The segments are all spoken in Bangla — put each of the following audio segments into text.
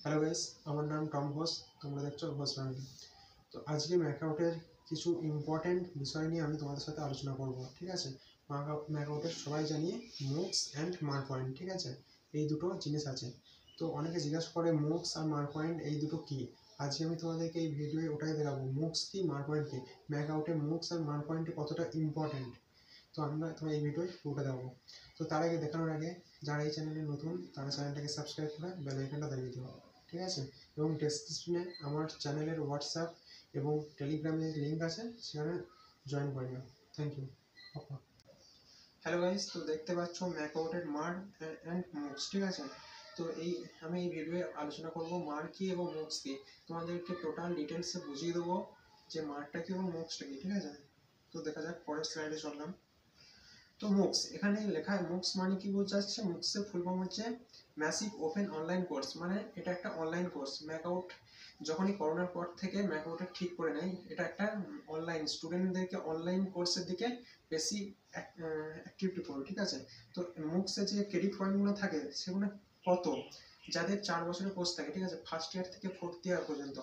হ্যালো গাইস, আমার নাম টম ঘোষ। তোমরা দেখছো ঘোষ ফ্যামিলি। তো আজকে ম্যাকআউটের কিছু ইম্পর্টেন্ট বিষয় নিয়ে আমি তোমাদের সাথে আলোচনা করব। ঠিক আছে, ম্যাকআউটের সবাই জানি মুক্স অ্যান্ড মার্ক পয়েন্ট। ঠিক আছে, এই দুটো জিনিস আছে। তো অনেকে জিজ্ঞাসা করে মুক্স আর মার্ক পয়েন্ট এই দুটো কী। আজকে আমি তোমাদেরকে এই ভিডিওয়ে ওটাই দেখাবো, মুক্স কি মার্ক পয়েন্ট কি, ম্যাকআউটে মুক্স আর মার্ক পয়েন্টটি কতটা ইম্পর্টেন্ট। তো আমরা তোমার এই ভিডিওয় পুরোটা দেখাবো। তো তার আগে দেখানোর আগে যারা এই চ্যানেলে নতুন তারা চ্যানেলটাকে সাবস্ক্রাইব করে বেল আইকনটা দাবিয়ে দিও। ঠিক আছে, এবং ডেসক্রিপশনে আমার চ্যানেলের হোয়াটসঅ্যাপ এবং টেলিগ্রামের লিঙ্ক আছে, সেখানে জয়েন করে নিও। Thank you. হ্যালো গাইস, তো দেখতে পাচ্ছ ম্যাকআউটের মার অ্যান্ড মুক্স। ঠিক আছে, তো আমি এই ভিডিওয়ে আলোচনা করব মার কি এবং মুক্স কি। তোমাদেরকে টোটাল ডিটেলসে বুঝিয়ে দেবো যে মারটা কি এবং মুক্সটা কি। ঠিক আছে, তো দেখা যাক, পরের স্লাইডে চললাম। তো মুক্স এখানে লেখা হয়, মুক্স মানে কি বোঝাচ্ছে? মুক্সের ফুল ফর্ম হচ্ছে ম্যাসিভ ওপেন অনলাইন কোর্স। মানে এটা একটা অনলাইন কোর্স। ম্যাকআউট যখনই করোনার পর থেকে ম্যাকআউটে ঠিক করে নেয় এটা একটা অনলাইন, স্টুডেন্টদেরকে অনলাইন কোর্সের দিকে বেশি অ্যাক্টিভিটি করবে। ঠিক আছে, তো মুক্সে যে ক্রেডিট পয়েন্টগুলো থাকে সেগুলো কত, যাদের 4 বছরের কোর্স থাকে, ঠিক আছে, ফার্স্ট ইয়ার থেকে ফোর্থ ইয়ার পর্যন্ত,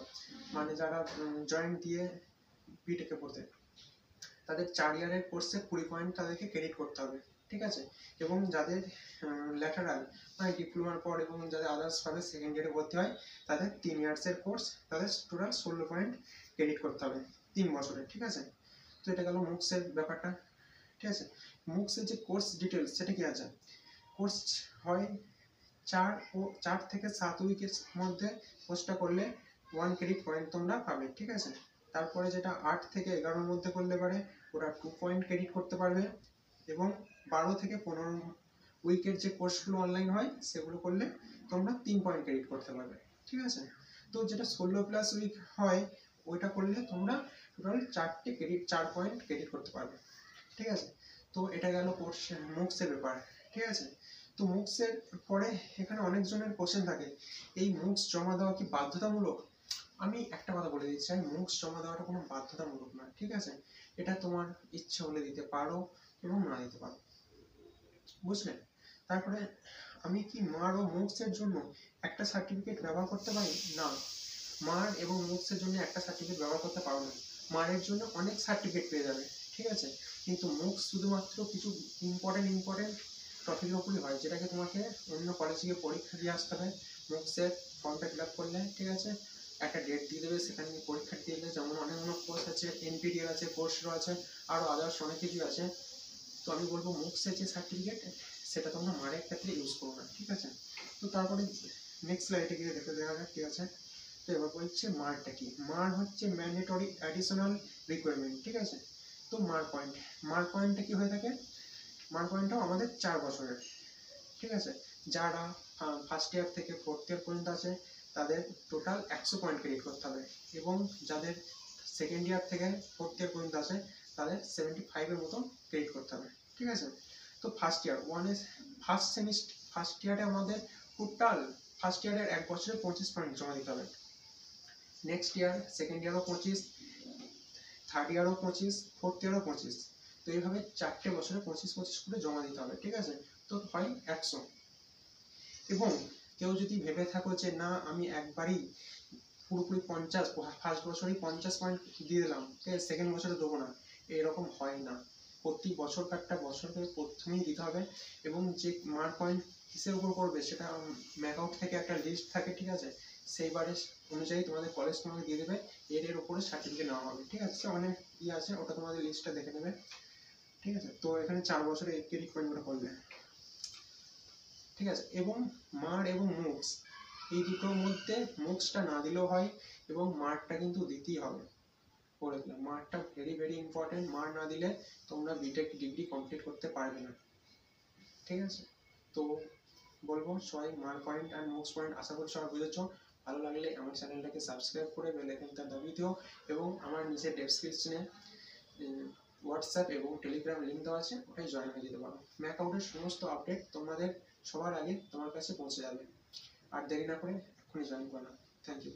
মানে যারা জয়েন্ট দিয়ে বিটেকে পড়তে, তাদের 4 ইয়ারের কোর্সে 20 পয়েন্ট তাদেরকে ক্রেডিট করতে হবে। ঠিক আছে, এবং যাদের ল্যাটারাল মানে ডিপ্লোমার পর এবং যাদের আদার্সভাবে সেকেন্ড ইয়ারে ভর্তি হয় তাদের 3 ইয়ার্সের কোর্স, তাদের টোটাল 16 পয়েন্ট ক্রেডিট করতে হবে 3 বছরে। ঠিক আছে, তো এটা গেল মুক্সের ব্যাপারটা। ঠিক আছে, মুক্সের যে কোর্স ডিটেলস সেটা কি আছে? কোর্স হয় 4 থেকে 7 উইকের মধ্যে কোর্সটা করলে 1 ক্রেডিট পয়েন্ট তোমরা পাবে। ঠিক আছে, তারপরে যেটা 8 থেকে 11-র মধ্যে করলে পারে ওরা 2 পয়েন্ট ক্রেডিট করতে পারবে, এবং 12 থেকে 15 উইকের যে কোর্সগুলো অনলাইন হয় সেগুলো করলে তোমরা 3 পয়েন্ট ক্রেডিট করতে পারবে। ঠিক আছে, তো যেটা 16+ উইক হয় ওইটা করলে তোমরা টোটাল 4 পয়েন্ট ক্রেডিট করতে পারবে। ঠিক আছে, তো এটা গেল কোর্স মুক্সের ব্যাপার। ঠিক আছে, তো মুক্সের পরে এখানে অনেকজনের কোশ্চেন থাকে, এই মুক্স জমা দেওয়া কি বাধ্যতামূলক? আমি একটা কথা বলে দিচ্ছি, মুক্স জমা দেওয়াটা কোনো বাধ্যতামূলক নয়। ঠিক আছে, এটা তোমার ইচ্ছে হলে দিতে পারো এবং না দিতে পারো, বুঝলে? তারপরে আমি কি মার ও মুক্সের জন্য একটা সার্টিফিকেট ব্যবহার করতে পারি? না, মার এবং মুক্সের জন্য একটা সার্টিফিকেট ব্যবহার করতে পারো না। মারের জন্য অনেক সার্টিফিকেট পেয়ে যাবে। ঠিক আছে, কিন্তু মুক্স শুধুমাত্র কিছু ইম্পর্টেন্ট টপিকের উপরই হয়, যেটাকে তোমাকে অন্য কলেজে গিয়ে পরীক্ষা দিয়ে আসতে হবে। মুক্সের ফর্মটা ফিল আপ করলে, ঠিক আছে, একটা ডেট দিয়ে দেবে, সেখানে পরীক্ষা দিয়ে দেবে। যেমন অনেক কোর্স আছে, এনপিটিএল আছে, কোর্সেরও আছে, আরও আদার্স অনেক কিছু আছে। তো আমি বলবো মুক্সের যে সার্টিফিকেট সেটা তোমরা মারের ক্ষেত্রে ইউজ করো না। ঠিক আছে, তো তারপরে নেক্সট স্লাইডে গিয়ে দেখা যাক। ঠিক আছে, তো এবার বলছে মারটা কি। মার হচ্ছে ম্যান্ডেটরি অ্যাডিশনাল রিকোয়ারমেন্ট। ঠিক আছে, তো মার পয়েন্টটা কি হয়ে থাকে? মার পয়েন্টটাও আমাদের 4 বছরের। ঠিক আছে, যারা ফার্স্ট ইয়ার থেকে ফোর্থ ইয়ার পর্যন্ত আছে তাদের টোটাল 100 পয়েন্ট ক্রেডিট করতে হবে, এবং যাদের সেকেন্ড ইয়ার থেকে ফোর্থ ইয়ার পর্যন্ত আছে তাদের 75-এর মতো ক্রেডিট করতে হবে। ঠিক আছে, তো ফার্স্ট ইয়ারে আমাদের টোটাল ফার্স্ট ইয়ারের 1 বছরে 25 পয়েন্ট জমা দিতে হবে। নেক্সট ইয়ার সেকেন্ড ইয়ারও 25, থার্ড ইয়ারও 25, ফোর্থ ইয়ারও 25। তো এইভাবে 4টে বছরে 25 করে জমা দিতে হবে। ঠিক আছে, তো হয় 100। এবং কেউ যদি ভেবে থাকো যে না আমি একবারই পুরোপুরি 50, ফার্স্ট বছরই 50 পয়েন্ট দিয়ে দিলাম, ঠিক আছে, সেকেন্ড বছরে দেবো না, এরকম হয় না। প্রতি বছরকারটা বছরকে প্রথমেই দিতে হবে, এবং যে মার্ক পয়েন্ট কিসের উপর করবে সেটা ম্যাকআউট থেকে একটা লিস্ট থাকে। ঠিক আছে, সেইবারে অনুযায়ী তোমাদের কলেজ তোমাকে দিয়ে দেবে, এর উপরে সার্টিফিকেট নেওয়া হবে। ঠিক আছে, অনেক আছে, ওটা তোমাদের লিস্টটা দেখে নেবে। ঠিক আছে, তো এখানে 4 বছরে এই ক্রেডিট পয়েন্টগুলো করবে। ঠিক আছে, এবং মার এবং মুক্স এই দুটোর মধ্যে মুক্সটা না দিলেও হয়, এবং মারটা কিন্তু দিতেই হবে। বলে দিলাম, মারটা ভেরি ইম্পর্টেন্ট। মার না দিলে তোমরা বিটেক ডিগ্রি কমপ্লিট করতে পারবে না। ঠিক আছে, তো বলবো সবাই মার পয়েন্ট আর মুক্স পয়েন্ট আশা করি সবাই বুঝেছো। ভালো লাগলে আমার চ্যানেলটাকে সাবস্ক্রাইব করে বেল আইকনটা দাবিয়ে দিও, এবং আমার নিচে ডেসক্রিপশনে হোয়াটসঅ্যাপ এবং টেলিগ্রাম লিঙ্ক দেওয়া আছে, ওটাই জয়েন হয়ে যেতে পারো। ম্যাকআউটের সমস্ত আপডেট তোমাদের সবার আগে তোমার কাছে পৌঁছে যাবে। আর দেরি না করে এক্ষুনি জয়েন করো। Thank you.